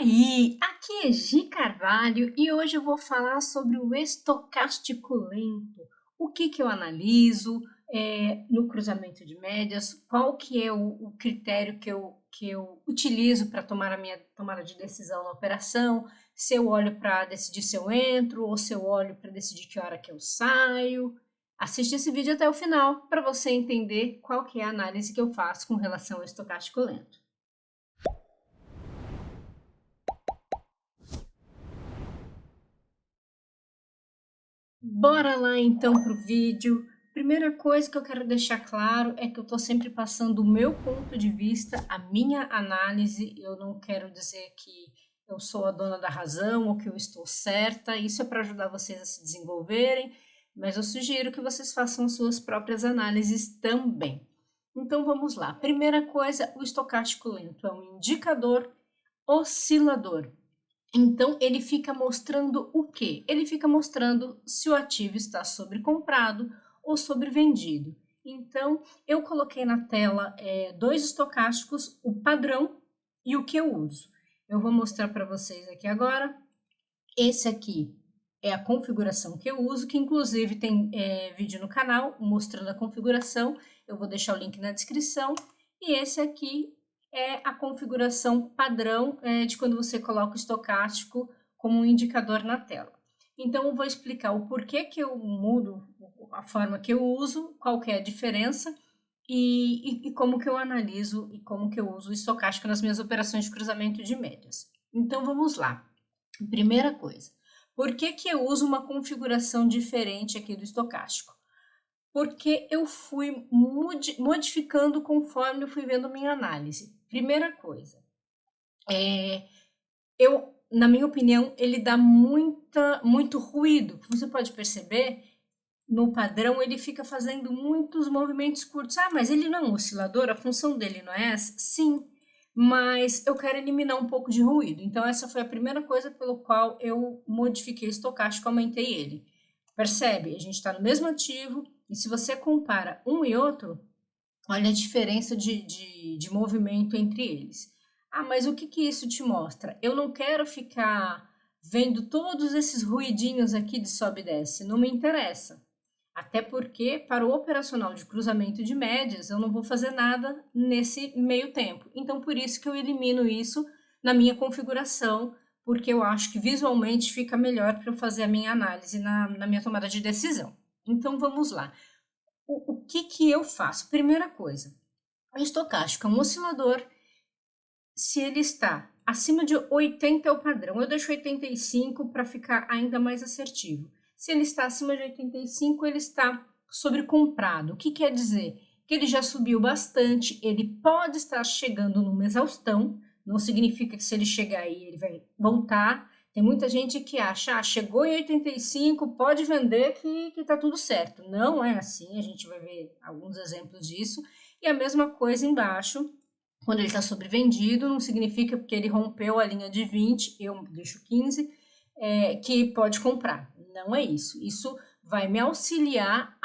aí, aqui é Gi Carvalho e hoje eu vou falar sobre o estocástico lento. O que que eu analiso no cruzamento de médias, qual que é o critério que eu utilizo para tomar a minha tomada de decisão na operação, se eu olho para decidir se eu entro ou se eu olho para decidir que hora que eu saio. Assiste esse vídeo até o final para você entender qual que é a análise que eu faço com relação ao estocástico lento. Bora lá então pro vídeo. Primeira coisa que eu quero deixar claro é que eu estou sempre passando o meu ponto de vista, a minha análise. Eu não quero dizer que eu sou a dona da razão ou que eu estou certa. Isso é para ajudar vocês a se desenvolverem, mas eu sugiro que vocês façam suas próprias análises também. Então vamos lá. Primeira coisa, o estocástico lento é um indicador oscilador. Então, ele fica mostrando o quê? Ele fica mostrando se o ativo está sobrecomprado ou sobrevendido. Então, eu coloquei na tela dois estocásticos, o padrão e o que eu uso. Eu vou mostrar para vocês aqui agora. Esse aqui é a configuração que eu uso, que inclusive tem vídeo no canal mostrando a configuração. Eu vou deixar o link na descrição. E esse aqui é a configuração padrão de quando você coloca o estocástico como um indicador na tela. Então, eu vou explicar o porquê que eu mudo a forma que eu uso, qual que é a diferença e como que eu analiso e como que eu uso o estocástico nas minhas operações de cruzamento de médias. Então, vamos lá. Primeira coisa, por que que eu uso uma configuração diferente aqui do estocástico? Porque eu fui modificando conforme eu fui vendo minha análise. Primeira coisa, na minha opinião, ele dá muito ruído. Você pode perceber, no padrão, ele fica fazendo muitos movimentos curtos. Ah, mas ele não é um oscilador? A função dele não é essa? Sim, mas eu quero eliminar um pouco de ruído. Então, essa foi a primeira coisa pelo qual eu modifiquei o estocástico, aumentei ele. Percebe? A gente está no mesmo ativo, e se você compara um e outro, olha a diferença de movimento entre eles. Ah, mas o que que isso te mostra? Eu não quero ficar vendo todos esses ruidinhos aqui de sobe e desce, não me interessa. Até porque, para o operacional de cruzamento de médias, eu não vou fazer nada nesse meio tempo. Então, por isso que eu elimino isso na minha configuração, porque eu acho que visualmente fica melhor para eu fazer a minha análise na minha tomada de decisão. Então, vamos lá. O que que eu faço? Primeira coisa, o estocástico é um oscilador. Se ele está acima de 80 é o padrão. Eu deixo 85 para ficar ainda mais assertivo. Se ele está acima de 85, ele está sobrecomprado. O que quer dizer? Que ele já subiu bastante, ele pode estar chegando numa exaustão, não significa que se ele chegar aí ele vai voltar. Tem muita gente que acha, chegou em 85, pode vender que está tudo certo. Não é assim, a gente vai ver alguns exemplos disso. E a mesma coisa embaixo, quando ele está sobrevendido, não significa porque ele rompeu a linha de 20, eu deixo 15, que pode comprar. Não é isso. Isso vai me auxiliar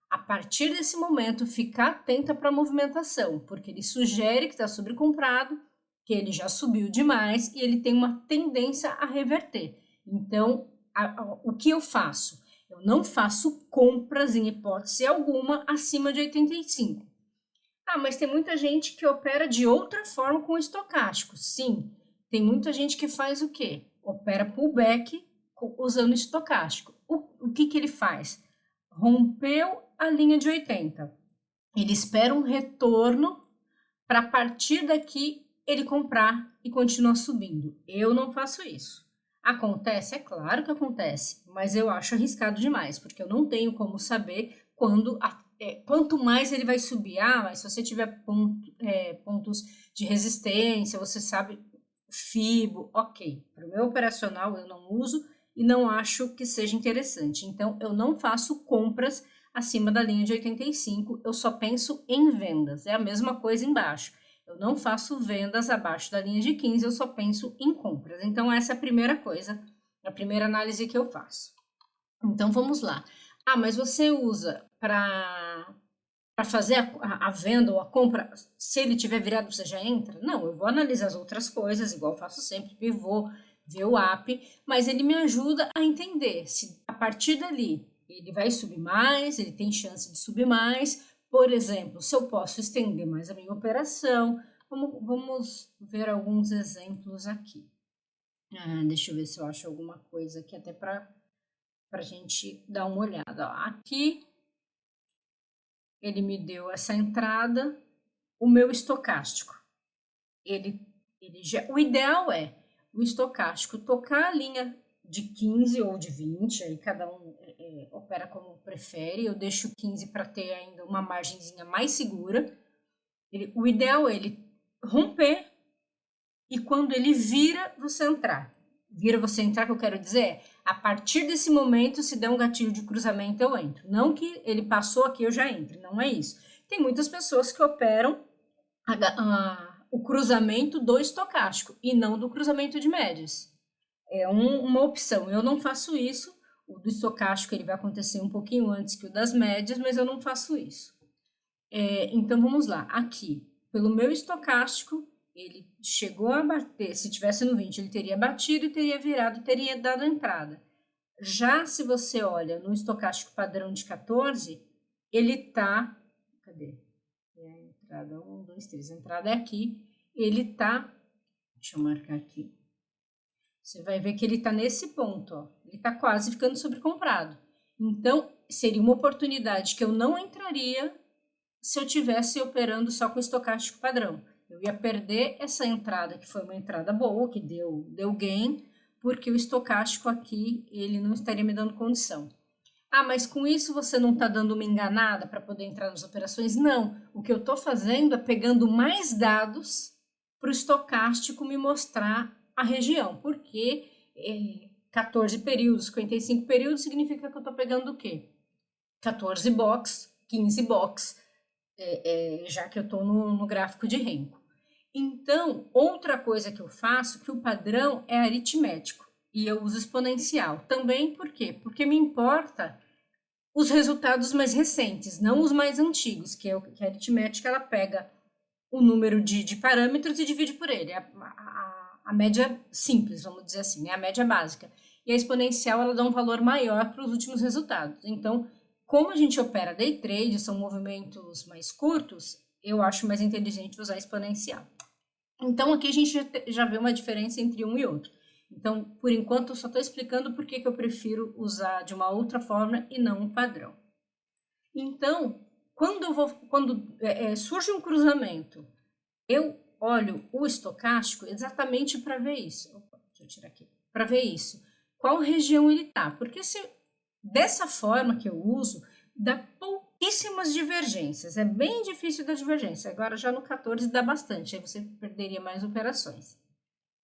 a partir desse momento, ficar atenta para a movimentação, porque ele sugere que está sobrecomprado, que ele já subiu demais e ele tem uma tendência a reverter. Então, o que eu faço? Eu não faço compras em hipótese alguma acima de 85. Ah, mas tem muita gente que opera de outra forma com o estocástico. Sim, tem muita gente que faz o quê? Opera pullback usando estocástico. O que que ele faz? Rompeu a linha de 80. Ele espera um retorno para a partir daqui ele comprar e continuar subindo. Eu não faço isso. Acontece? É claro que acontece, mas eu acho arriscado demais, porque eu não tenho como saber quanto mais ele vai subir. Ah, mas se você tiver pontos de resistência, você sabe FIBO, ok. Para o meu operacional eu não uso e não acho que seja interessante. Então, eu não faço compras acima da linha de 85, eu só penso em vendas. É a mesma coisa embaixo. Eu não faço vendas abaixo da linha de 15, eu só penso em compras. Então, essa é a primeira coisa, a primeira análise que eu faço. Então, vamos lá. Ah, mas você usa para para fazer a venda ou a compra, se ele tiver virado, você já entra? Não, eu vou analisar as outras coisas, igual eu faço sempre, pivô, ver o app, mas ele me ajuda a entender se a partir dali ele vai subir mais, ele tem chance de subir mais. Por exemplo, se eu posso estender mais a minha operação. Vamos ver alguns exemplos aqui. Deixa eu ver se eu acho alguma coisa aqui até para a gente dar uma olhada. Ó, aqui ele me deu essa entrada, o meu estocástico. O ideal é o estocástico tocar a linha de 15 ou de 20, aí cada um opera como prefere. Eu deixo 15 para ter ainda uma margenzinha mais segura. O ideal é ele romper e quando ele vira, você entrar. Vira você entrar, que eu quero dizer é, a partir desse momento, se der um gatilho de cruzamento, eu entro. Não que ele passou aqui, eu já entro, não é isso. Tem muitas pessoas que operam o cruzamento do estocástico e não do cruzamento de médias. É uma opção. Eu não faço isso. O do estocástico ele vai acontecer um pouquinho antes que o das médias, mas eu não faço isso. Então, vamos lá. Aqui, pelo meu estocástico, ele chegou a bater. Se tivesse no 20, ele teria batido e teria virado, teria dado entrada. Já se você olha no estocástico padrão de 14, ele tá... Cadê? A entrada 1, 2, 3. A entrada é aqui. Ele tá... Deixa eu marcar aqui. Você vai ver que ele tá nesse ponto, ó. Ele tá quase ficando sobrecomprado. Então, seria uma oportunidade que eu não entraria se eu tivesse operando só com estocástico padrão. Eu ia perder essa entrada, que foi uma entrada boa, que deu gain, porque o estocástico aqui, ele não estaria me dando condição. Mas com isso você não está dando uma enganada para poder entrar nas operações? Não. O que eu estou fazendo é pegando mais dados para o estocástico me mostrar a região, porque 14 períodos, 55 períodos significa que eu estou pegando o quê? 14 box, 15 box, já que eu estou no gráfico de Renko. Então, outra coisa que eu faço, que o padrão é aritmético, e eu uso exponencial. Também por quê? Porque me importa os resultados mais recentes, não os mais antigos, que a aritmética ela pega o número de parâmetros e divide por ele. A média simples, vamos dizer assim, a média básica. E a exponencial ela dá um valor maior para os últimos resultados. Então, como a gente opera day trade, são movimentos mais curtos, eu acho mais inteligente usar exponencial. Então, aqui a gente já vê uma diferença entre um e outro. Então, por enquanto, eu só estou explicando por que eu prefiro usar de uma outra forma e não um padrão. Então, quando surge um cruzamento, eu olho o estocástico exatamente para ver isso. Opa, deixa eu tirar aqui. Para ver isso. Qual região ele está? Porque dessa forma que eu uso, dá pouquíssimas divergências. É bem difícil da divergência. Agora, já no 14 dá bastante. Aí você perderia mais operações.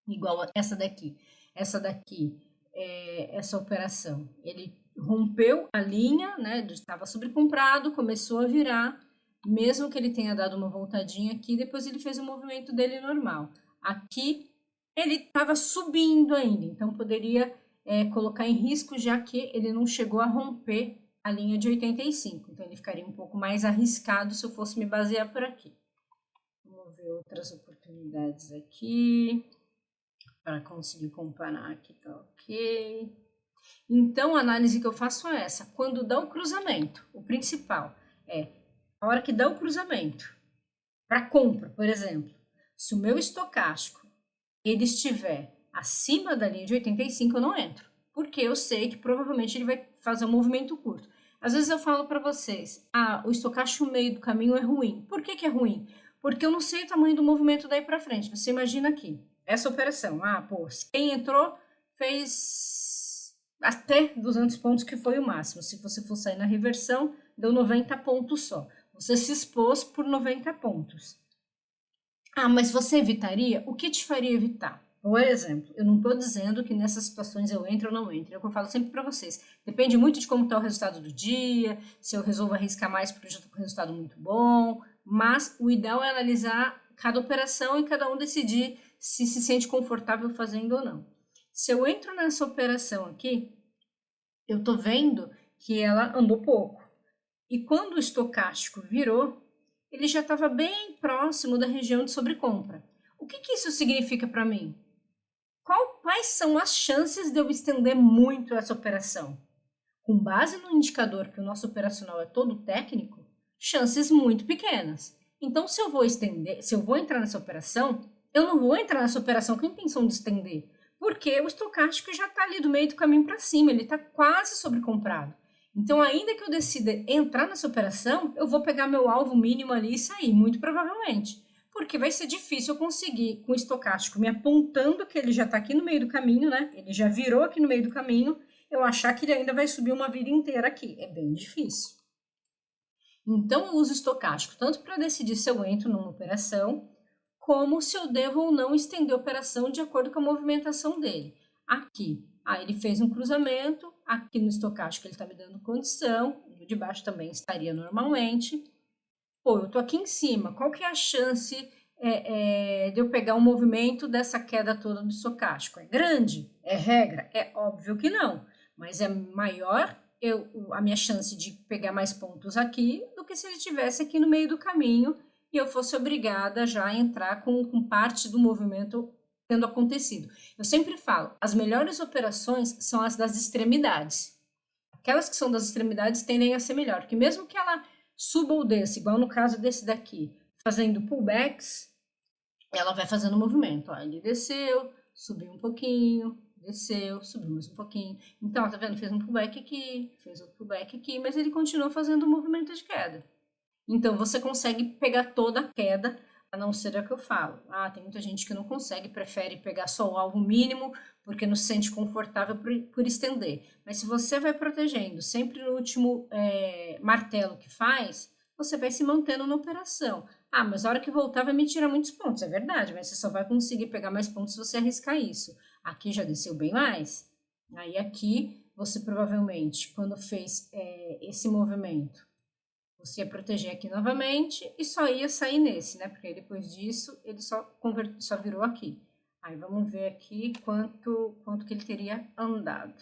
Igual essa daqui. Essa operação. Ele rompeu a linha, né? Estava sobrecomprado, começou a virar. Mesmo que ele tenha dado uma voltadinha aqui, depois ele fez o movimento dele normal. Aqui, ele estava subindo ainda. Então, poderia colocar em risco, já que ele não chegou a romper a linha de 85. Então, ele ficaria um pouco mais arriscado se eu fosse me basear por aqui. Vamos ver outras oportunidades aqui para conseguir comparar aqui, tá ok. Então, a análise que eu faço é essa. Quando dá o cruzamento, o principal é a hora que dá o cruzamento para compra, por exemplo, se o meu estocástico ele estiver acima da linha de 85, eu não entro, porque eu sei que provavelmente ele vai fazer um movimento curto. Às vezes eu falo para vocês, o estocástico no meio do caminho é ruim. Por que é ruim? Porque eu não sei o tamanho do movimento daí para frente. Você imagina aqui, essa operação, quem entrou fez até 200 pontos, que foi o máximo. Se você for sair na reversão, deu 90 pontos só. Você se expôs por 90 pontos. Mas você evitaria? O que te faria evitar? Por exemplo, eu não estou dizendo que nessas situações eu entro ou não entro. É o que eu falo sempre para vocês. Depende muito de como está o resultado do dia, se eu resolvo arriscar mais porque eu já estou com um resultado muito bom. Mas o ideal é analisar cada operação e cada um decidir se sente confortável fazendo ou não. Se eu entro nessa operação aqui, eu estou vendo que ela andou pouco. E quando o estocástico virou, ele já estava bem próximo da região de sobrecompra. O que isso significa para mim? Quais são as chances de eu estender muito essa operação? Com base no indicador que o nosso operacional é todo técnico, chances muito pequenas. Então, se eu vou estender, se eu vou entrar nessa operação, eu não vou entrar nessa operação com a intenção de estender, porque o estocástico já está ali do meio do caminho para cima, ele está quase sobrecomprado. Então, ainda que eu decida entrar nessa operação, eu vou pegar meu alvo mínimo ali e sair, muito provavelmente. Porque vai ser difícil eu conseguir, com o estocástico me apontando que ele já está aqui no meio do caminho, né? Ele já virou aqui no meio do caminho, eu achar que ele ainda vai subir uma vida inteira aqui. É bem difícil. Então, eu uso estocástico tanto para decidir se eu entro numa operação, como se eu devo ou não estender a operação de acordo com a movimentação dele. Aqui, ele fez um cruzamento, aqui no estocástico ele está me dando condição, no de baixo também estaria normalmente. Pô, eu estou aqui em cima, qual que é a chance de eu pegar um movimento dessa queda toda do estocástico? É grande? É regra? É óbvio que não, mas é maior a minha chance de pegar mais pontos aqui do que se ele estivesse aqui no meio do caminho e eu fosse obrigada já a entrar com parte do movimento tendo acontecido. Eu sempre falo, as melhores operações são as das extremidades. Aquelas que são das extremidades tendem a ser melhor, porque mesmo que ela suba ou desça, igual no caso desse daqui, fazendo pullbacks, ela vai fazendo movimento. Ó, ele desceu, subiu um pouquinho, desceu, subiu mais um pouquinho. Então, ó, tá vendo? Fez um pullback aqui, fez outro pullback aqui, mas ele continua fazendo o movimento de queda. Então, você consegue pegar toda a queda, a não ser a que eu falo. Tem muita gente que não consegue, prefere pegar só o alvo mínimo, porque não se sente confortável por estender. Mas se você vai protegendo sempre no último martelo que faz, você vai se mantendo na operação. Mas a hora que voltar vai me tirar muitos pontos, é verdade, mas você só vai conseguir pegar mais pontos se você arriscar isso. Aqui já desceu bem mais. Aí aqui, você provavelmente, quando fez esse movimento, você ia proteger aqui novamente e só ia sair nesse, né? Porque depois disso ele só virou aqui. Aí vamos ver aqui quanto que ele teria andado.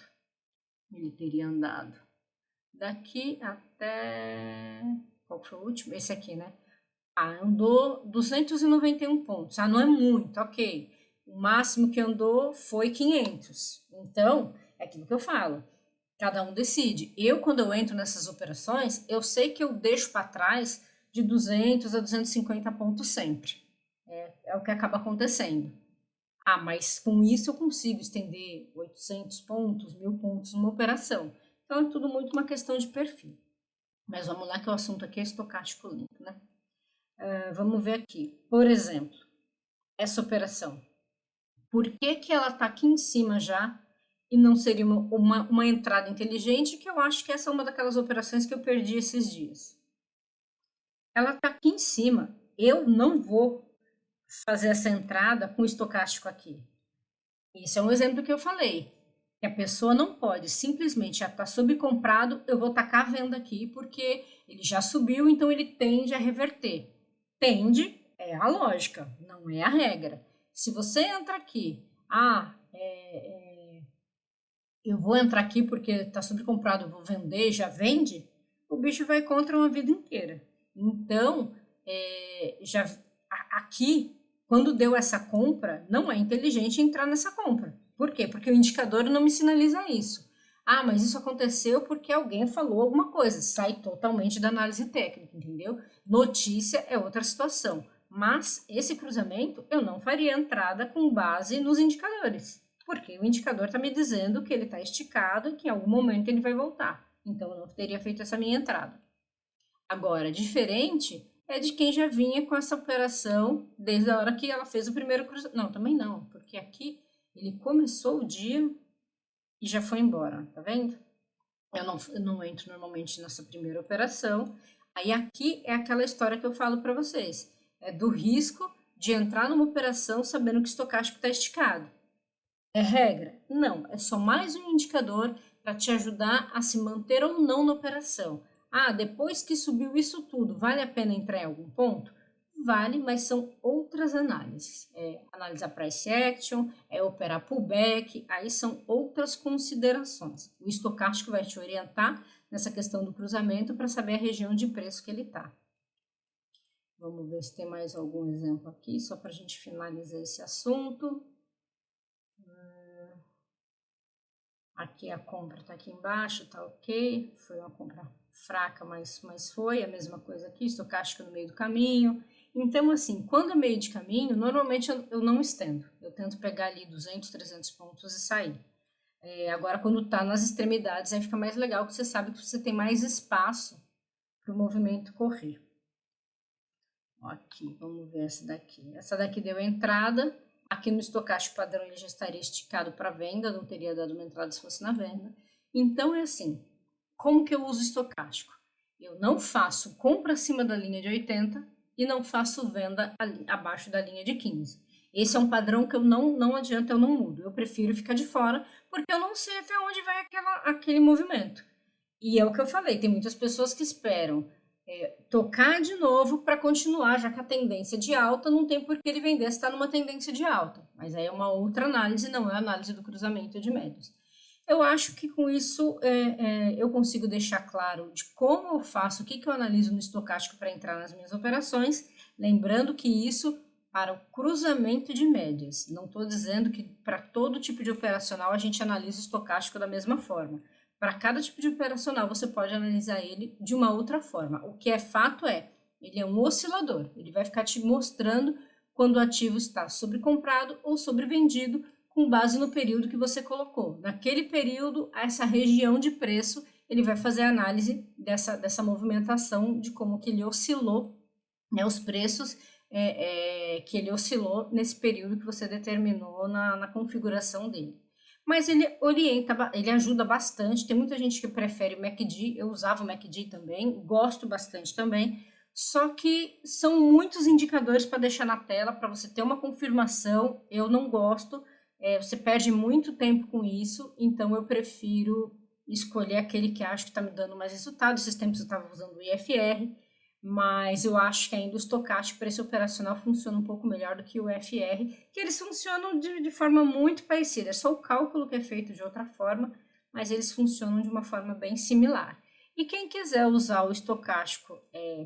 Ele teria andado daqui até... Qual foi o último? Esse aqui, né? Andou 291 pontos. Não é muito, ok. O máximo que andou foi 500. Então, é aquilo que eu falo. Cada um decide. Quando eu entro nessas operações, eu sei que eu deixo para trás de 200 a 250 pontos sempre. É o que acaba acontecendo. Mas com isso eu consigo estender 800 pontos, 1000 pontos numa operação. Então, é tudo muito uma questão de perfil. Mas vamos lá que o assunto aqui é estocástico limpo, né? Vamos ver aqui. Por exemplo, essa operação. Por que ela está aqui em cima já e não seria uma entrada inteligente, que eu acho que essa é uma daquelas operações que eu perdi esses dias. Ela está aqui em cima, eu não vou fazer essa entrada com o estocástico aqui. Isso é um exemplo que eu falei, que a pessoa não pode simplesmente já está subcomprado, eu vou tacar a venda aqui, porque ele já subiu, então ele tende a reverter. Tende é a lógica, não é a regra. Se você entra aqui, eu vou entrar aqui porque está subcomprado, eu vou vender, já vende, o bicho vai contra uma vida inteira. Então, aqui, quando deu essa compra, não é inteligente entrar nessa compra. Por quê? Porque o indicador não me sinaliza isso. Mas isso aconteceu porque alguém falou alguma coisa. Sai totalmente da análise técnica, entendeu? Notícia é outra situação. Mas esse cruzamento eu não faria entrada com base nos indicadores. Porque o indicador está me dizendo que ele está esticado e que em algum momento ele vai voltar. Então, eu não teria feito essa minha entrada. Agora, diferente é de quem já vinha com essa operação desde a hora que ela fez o primeiro cruzamento. Não, também não, porque aqui ele começou o dia e já foi embora, tá vendo? Eu não entro normalmente nessa primeira operação. Aí aqui é aquela história que eu falo para vocês. É do risco de entrar numa operação sabendo que o estocástico está esticado. É regra? Não, é só mais um indicador para te ajudar a se manter ou não na operação. Depois que subiu isso tudo, vale a pena entrar em algum ponto? vale, mas são outras análises. Analisar price action, operar pullback, aí são outras considerações. O estocástico vai te orientar nessa questão do cruzamento para saber a região de preço que ele está. Vamos ver se tem mais algum exemplo aqui, só para a gente finalizar esse assunto. Aqui a compra está aqui embaixo, tá ok. Foi uma compra fraca, mas foi a mesma coisa aqui, estocástico no meio do caminho. Então, assim, quando é meio de caminho, normalmente eu não estendo. Eu tento pegar ali 200, 300 pontos e sair. Agora, quando está nas extremidades, aí fica mais legal, porque você sabe que você tem mais espaço para o movimento correr. Aqui, vamos ver essa daqui. Essa daqui deu entrada. Aqui no estocástico padrão ele já estaria esticado para venda, não teria dado uma entrada se fosse na venda. Então, é assim, como que eu uso estocástico? Eu não faço compra acima da linha de 80 e não faço venda abaixo da linha de 15. Esse é um padrão que eu não adianta, eu não mudo. Eu prefiro ficar de fora, porque eu não sei até onde vai aquele movimento. E é o que eu falei, tem muitas pessoas que esperam tocar de novo para continuar, já que a tendência de alta não tem por que ele vender se está numa tendência de alta. Mas aí é uma outra análise, não é a análise do cruzamento de médias. Eu acho que com isso eu consigo deixar claro de como eu faço, o que eu analiso no estocástico para entrar nas minhas operações, lembrando que isso para o cruzamento de médias. Não estou dizendo que para todo tipo de operacional a gente analisa o estocástico da mesma forma. Para cada tipo de operacional, você pode analisar ele de uma outra forma. O que é fato ele é um oscilador. Ele vai ficar te mostrando quando o ativo está sobrecomprado ou sobrevendido com base no período que você colocou. Naquele período, essa região de preço, ele vai fazer a análise dessa movimentação, de como que ele oscilou, né, os preços que ele oscilou nesse período que você determinou na configuração dele. Mas ele orienta, ele ajuda bastante. Tem muita gente que prefere o MACD, eu usava o MACD também, gosto bastante também, só que são muitos indicadores para deixar na tela, para você ter uma confirmação, eu não gosto, você perde muito tempo com isso, então eu prefiro escolher aquele que acho que está me dando mais resultado. Esses tempos eu estava usando o IFR, mas eu acho que ainda o estocástico para esse operacional funciona um pouco melhor do que o FR, que eles funcionam de forma muito parecida, é só o cálculo que é feito de outra forma, mas eles funcionam de uma forma bem similar. E quem quiser usar o estocástico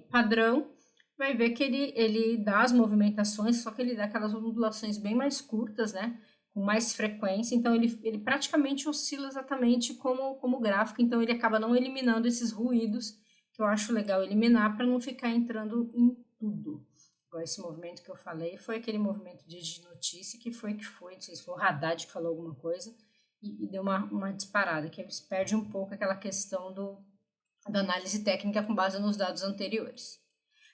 padrão, vai ver que ele dá as movimentações, só que ele dá aquelas ondulações bem mais curtas, né? Com mais frequência, então ele praticamente oscila exatamente como o gráfico, então ele acaba não eliminando esses ruídos que eu acho legal eliminar para não ficar entrando em tudo. Igual esse movimento que eu falei, foi aquele movimento de notícia que foi, não sei se foi o Haddad que falou alguma coisa, e deu uma disparada, que perde um pouco aquela questão da análise técnica com base nos dados anteriores.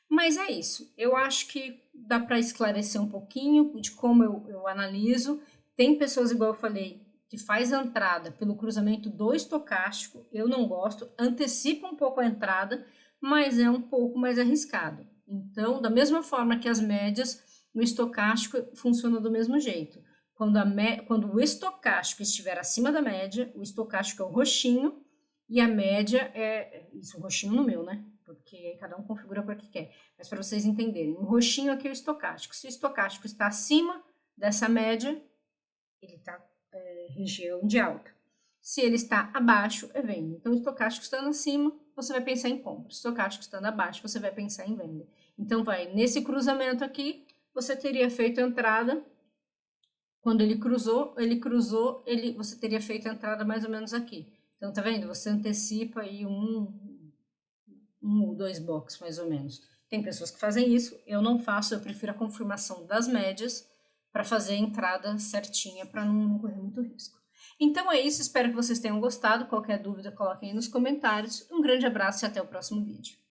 Mas é isso, eu acho que dá para esclarecer um pouquinho de como eu analiso. Tem pessoas, igual eu falei, que faz a entrada pelo cruzamento do estocástico, eu não gosto, antecipa um pouco a entrada, mas é um pouco mais arriscado. Então, da mesma forma que as médias, o estocástico funciona do mesmo jeito. Quando o estocástico estiver acima da média, o estocástico é o roxinho e a média isso, o roxinho no meu, né? Porque cada um configura para o que quer. Mas para vocês entenderem, o roxinho aqui é o estocástico. Se o estocástico está acima dessa média, ele está região de alta. Se ele está abaixo, é venda. Então, o estocástico estando acima, você vai pensar em compra. O estocástico estando abaixo, você vai pensar em venda. Então, nesse cruzamento aqui, você teria feito a entrada. Quando ele cruzou, você teria feito a entrada mais ou menos aqui. Então, tá vendo? Você antecipa aí um ou dois blocos, mais ou menos. Tem pessoas que fazem isso, eu não faço, eu prefiro a confirmação das médias para fazer a entrada certinha, para não correr muito risco. Então é isso, espero que vocês tenham gostado. Qualquer dúvida, coloquem aí nos comentários. Um grande abraço e até o próximo vídeo.